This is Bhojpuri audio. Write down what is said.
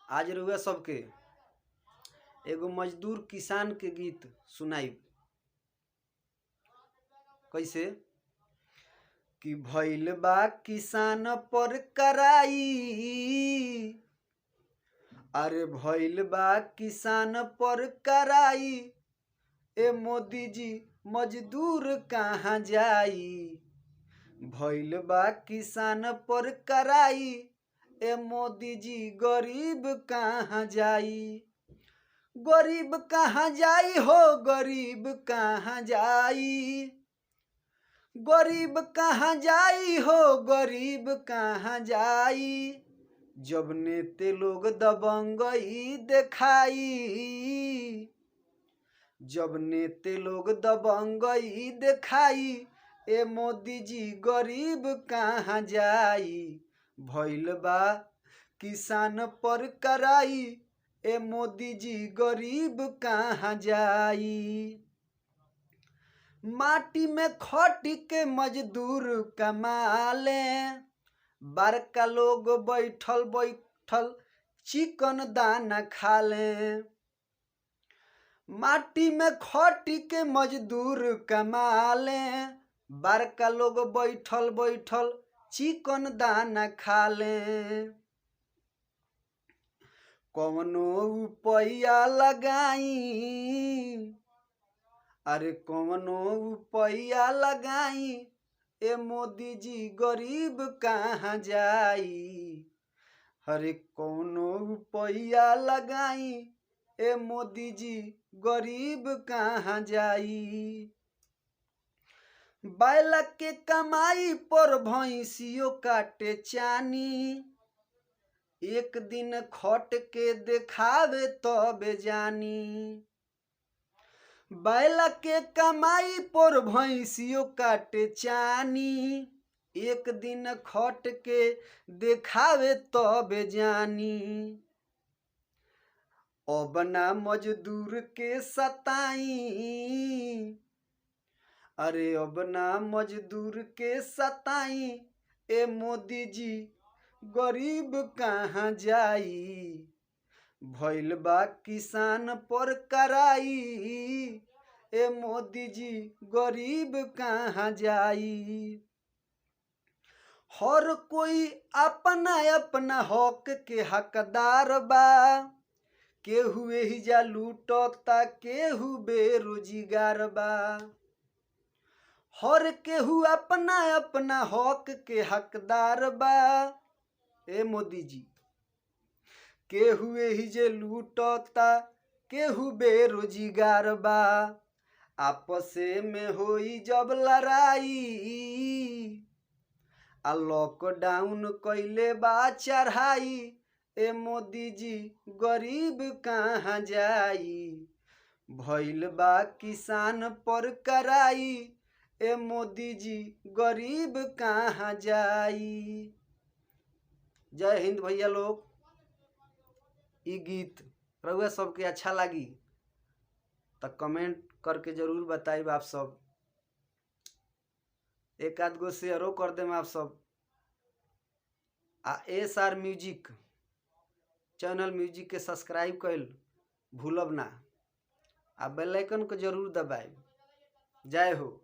आज रउआ सबके एगो मजदूर किसान के गीत सुनाई। कैसे कि भइल बा किसान पर कराई, अरे भइल बा किसान पर कराई, ए मोदी जी मजदूर कहाँ जाई। भइल बा किसान पर कराई, ए मोदी जी गरीब कहाँ जाई। गरीब कहाँ जाई हो, गरीब कहाँ जाई। गरीब कहाँ जाई हो, गरीब कहाँ जाई। जब नेते लोग दबंगई दिखाई, जब नेते लोग दबंगई दिखाई, ए मोदी जी गरीब कहाँ जाई। भइल बा किसान पर कराई, ए मोदी जी गरीब कहाँ जाई। माटी में खटी के मजदूर कमाले, बड़का लोग बैठल बैठल चिकन दाना खाले। माटी में खटी के मजदूर कमाले, बड़का लोग बैठल बैठल चिकन दाना खाले। कौनो रुपया लगाई, अरे कौनो रुपया लगाई, ए मोदी जी गरीब कहाँ जाई। अरे कौनो रुपया लगाई, ए मोदी जी गरीब कहाँ जाई। बैल के कमाई पर भैंसियों काटे चानी, एक दिन खट के देखावे तबे जानी। बैल के कमाई पर भैंसियों काटे चानी, एक दिन खट के देखावे तबे जानी। अब ना मजदूर के सताई, अरे अब ना मजदूर के सताई, ए मोदी जी गरीब कहाँ जाई। भइल बा किसान पर कराई, ए मोदी जी गरीब कहाँ जाई। हर कोई अपना अपना हक के हकदार बा, केहू एहिजा लूटता केहू बेरोजगार बा। हर केहू अपना अपना हक के हकदार बा, ए मोदी जी केहू एहिजे लूटता केहू बेरोजगार बा। आपसे में होई जब लड़ाई, आ लॉकडाउन कइले बा चढ़ाई, ए मोदी जी गरीब कहाँ जाई। भइल बा किसान पर कराई, ए मोदी जी गरीब कहाँ जाई। जय हिंद भैया लोग। ई गीत रउआ सबके अच्छा लगी तो कमेंट करके जरूर बताइब आप सब। एक आध गो शेयरो कर देम आप सब। आ SR म्यूजिक चैनल म्यूजिक के सब्सक्राइब कइल भूलब ना, आ बेल आइकन को जरूर दबाइब। जय हो।